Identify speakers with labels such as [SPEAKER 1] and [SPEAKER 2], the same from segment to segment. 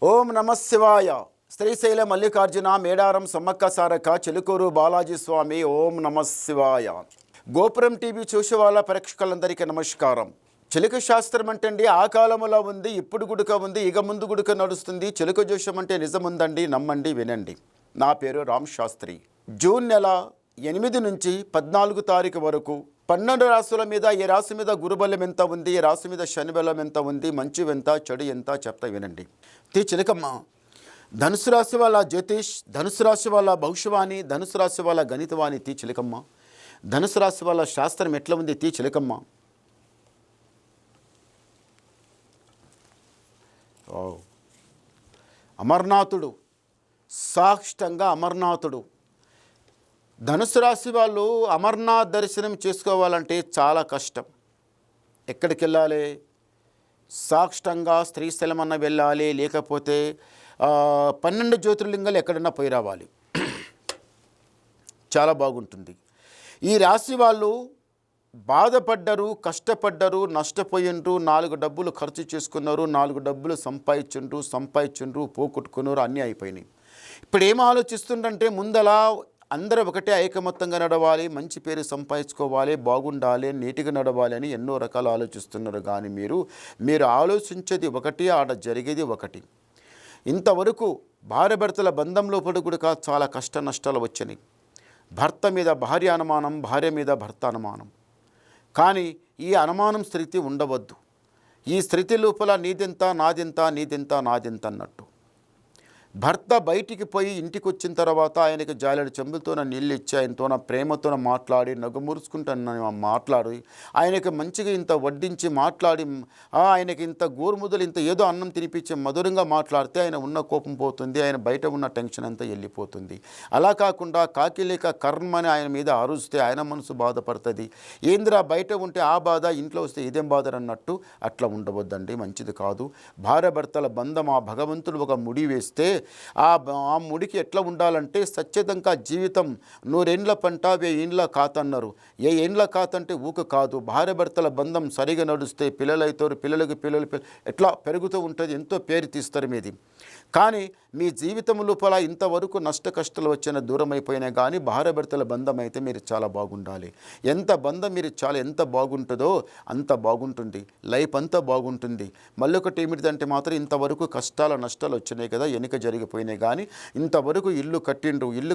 [SPEAKER 1] ఓం నమ శివాయ. శ్రీశైల మల్లికార్జున మేడారం సమ్మక్క సారక్క చిలుకూరు బాలాజీ స్వామి. ఓం నమ శివాయ. గోపురం టీవీ చూసే వాళ్ళ ప్రేక్షకులందరికీ నమస్కారం. చిలుక శాస్త్రం అంటే ఆ కాలంలో ఉంది, ఇప్పుడు గుడుక ఉంది, ఇక ముందు గుడుక నడుస్తుంది. చిలుక జోషం అంటే నిజముందండి, నమ్మండి, వినండి. నా పేరు రామ్ శాస్త్రి. జూన్ నెల 8 నుంచి 14 తారీఖు వరకు 12 రాశుల మీద ఏ రాశి మీద గురుబలం ఎంత ఉంది, ఏ రాశి మీద శని బలం ఎంత ఉంది, మంచి ఎంత చెడు ఎంత చెప్తా వినండి. చిలకమ్మ, ధనుసు రాశి వాళ్ళ జ్యోతిష్, ధనుసు రాశి వాళ్ళ భవిష్యవాణి, ధనుసు రాశి వాళ్ళ గణితవాణి చిలకమ్మ. ధనుసు రాశి వాళ్ళ శాస్త్రం ఎట్లా ఉంది చిలకమ్మ. అమర్నాథుడు, సాక్షంగా అమర్నాథుడు. ధనుసు రాశి వాళ్ళు అమర్నాథ్ దర్శనం చేసుకోవాలంటే చాలా కష్టం. ఎక్కడికి వెళ్ళాలి? సాక్షంగా శ్రీశైలం అన్న వెళ్ళాలి, లేకపోతే 12 జ్యోతిర్లింగాలు ఎక్కడన్నా పోయి రావాలి. చాలా బాగుంటుంది. ఈ రాశి వాళ్ళు బాధపడ్డరు, కష్టపడ్డరు, నష్టపోయిండ్రు, 4 డబ్బులు ఖర్చు చేసుకున్నారు, 4 డబ్బులు సంపాదించుండ్రు, పోగొట్టుకున్నారు, అన్నీ అయిపోయినాయి. ఇప్పుడు ఏం ఆలోచిస్తుండంటే ముందలా అందరూ ఒకటే ఐకమత్యంగా నడవాలి, మంచి పేరు సంపాదించుకోవాలి, బాగుండాలి, నీటిగా నడవాలి అని ఎన్నో రకాలు ఆలోచిస్తున్నారు. కానీ మీరు ఆలోచించేది ఒకటి, ఆడ జరిగేది ఒకటి. ఇంతవరకు భార్యాభర్తల బంధంలో కూడా చాలా కష్ట నష్టాలు వచ్చినాయి. భర్త మీద భార్య అనుమానం, భార్య మీద భర్త అనుమానం. కానీ ఈ అనుమానం స్థితి ఉండవద్దు. ఈ స్థితి లోపల నీదెంత నాదెంత, నీదెంత నాదెంత అన్నట్టు. భర్త బయటికి పోయి ఇంటికి వచ్చిన తర్వాత ఆయనకి జాలెడు చెంబుతో నీళ్ళు ఇచ్చి ఆయనతో ప్రేమతో మాట్లాడి నగుమురుచుకుంటాను మాట్లాడి ఆయనకి మంచిగా ఇంత వడ్డించి మాట్లాడి ఆయనకి ఇంత గోరుముద్దలు ఇంత ఏదో అన్నం తినిపించి మధురంగా మాట్లాడితే ఆయన ఉన్న కోపం పోతుంది, ఆయన బయట ఉన్న టెన్షన్ అంతా వెళ్ళిపోతుంది. అలా కాకుండా కాకిలేక కర్మని ఆయన మీద అరుస్తే ఆయన మనసు బాధపడుతుంది. ఏందిరా బయట ఉంటే ఆ బాధ, ఇంట్లో వస్తే ఇదేం బాధ అన్నట్టు అట్లా ఉండవద్దండి, మంచిది కాదు. భార్యాభర్తల బంధం ఆ భగవంతుడు ఒక ముడి వేస్తే ఆ ముడికి ఎట్లా ఉండాలంటే సత్యతంగా జీవితం 100 ఏండ్ల పంట 1000 ఏండ్ల కాతన్నారు. ఏ ఏండ్ల కాతంటే ఊక కాదు. భార్యాభర్తల బంధం సరిగా నడుస్తే పిల్లలైతారు, పిల్లలు ఎట్లా పెరుగుతూ ఉంటుంది, ఎంతో పేరు తీస్తారు మీది. కానీ మీ జీవితం లోపల ఇంతవరకు నష్ట కష్టాలు వచ్చిన దూరం అయిపోయినా కానీ భార్యాభర్తల బంధం అయితే మీరు చాలా బాగుండాలి. ఎంత బంధం మీరు ఎంత బాగుంటుందో అంత బాగుంటుంది, లైఫ్ అంతా బాగుంటుంది. మళ్ళీ ఒకటి ఏమిటిదంటే మాత్రం ఇంతవరకు కష్టాల నష్టాలు వచ్చినాయి కదా, వెనుక జరిగిపోయినాయి. కానీ ఇంతవరకు ఇల్లు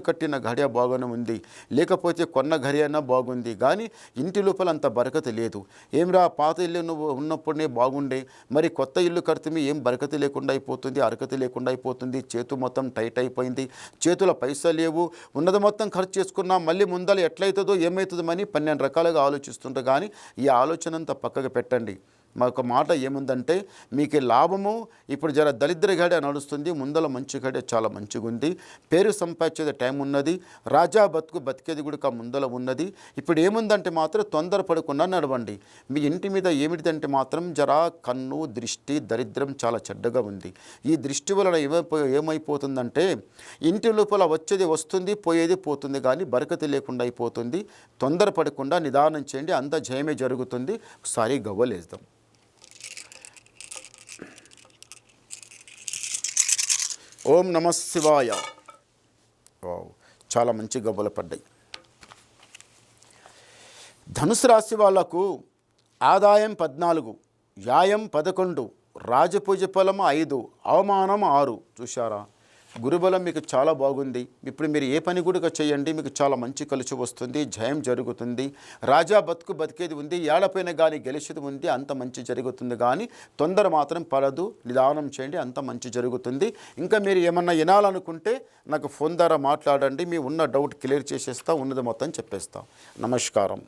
[SPEAKER 1] కట్టిన గడియ బాగానే ఉంది, లేకపోతే కొన్న గడియైనా బాగుంది. కానీ ఇంటి లోపల అంత బరకత లేదు. ఏమిరా పాత ఇల్లు నువ్వు ఉన్నప్పుడే బాగుండే, మరి కొత్త ఇల్లు కడితే ఏం బరకత లేకుండా అయిపోతుంది, అరకత లేకుండా అయిపోతుంది. చేతు మొత్తం టైట్ అయిపోయింది, చేతుల పైసలు లేవు, ఉన్నది మొత్తం ఖర్చు చేసుకున్నా మళ్ళీ ముందర ఎట్లయితుందో ఏమవుతుందో అని 12 రకాలుగా ఆలోచిస్తుంటారు. కానీ ఈ ఆలోచన అంతా పక్కకు పెట్టండి. మాకు మాట ఏముందంటే మీకు లాభము ఇప్పుడు జర దరిద్ర గడియ నడుస్తుంది, ముందల మంచి గడియ చాలా మంచిగా ఉంది, పేరు సంపాదించేది టైం ఉన్నది, రాజా బతికేది కూడా ముందల ఉన్నది. ఇప్పుడు ఏముందంటే మాత్రం తొందరపడకుండా నడవండి. మీ ఇంటి మీద ఏమిటిదంటే మాత్రం జరా కన్ను దృష్టి దరిద్రం చాలా చెడ్డగా ఉంది. ఈ దృష్టి వలన ఏమైపోతుందంటే ఇంటి లోపల వచ్చేది వస్తుంది, పోయేది పోతుంది, కానీ బరకతి లేకుండా అయిపోతుంది. తొందరపడకుండా నిదానం చేయండి, అంత జయమే జరుగుతుంది. ఒకసారి గవ్వలేద్దాం. ఓం నమ శివాయ. చాలా మంచి గవ్వలు పడ్డాయి. ధనుసు రాశి వాళ్లకు ఆదాయం 14, వ్యాయం 11, రాజపూజ ఫలం 5, అవమానం 6. చూశారా, గురుబలం మీకు చాలా బాగుంది. ఇప్పుడు మీరు ఏ పని కూడా చేయండి, మీకు చాలా మంచి కలిసి వస్తుంది, జయం జరుగుతుంది. రాజా బతికేది ఉంది, ఏడపైన కానీ గెలిచేది ఉంది, అంత మంచి జరుగుతుంది. కానీ తొందర మాత్రం పడదు, నిదానం చేయండి, అంత మంచి జరుగుతుంది. ఇంకా మీరు ఏమన్నా వినాలనుకుంటే నాకు ఫోన్ ద్వారా మాట్లాడండి, మీ ఉన్న డౌట్ క్లియర్ చేసేస్తా, ఉన్నది మొత్తం చెప్పేస్తా. నమస్కారం.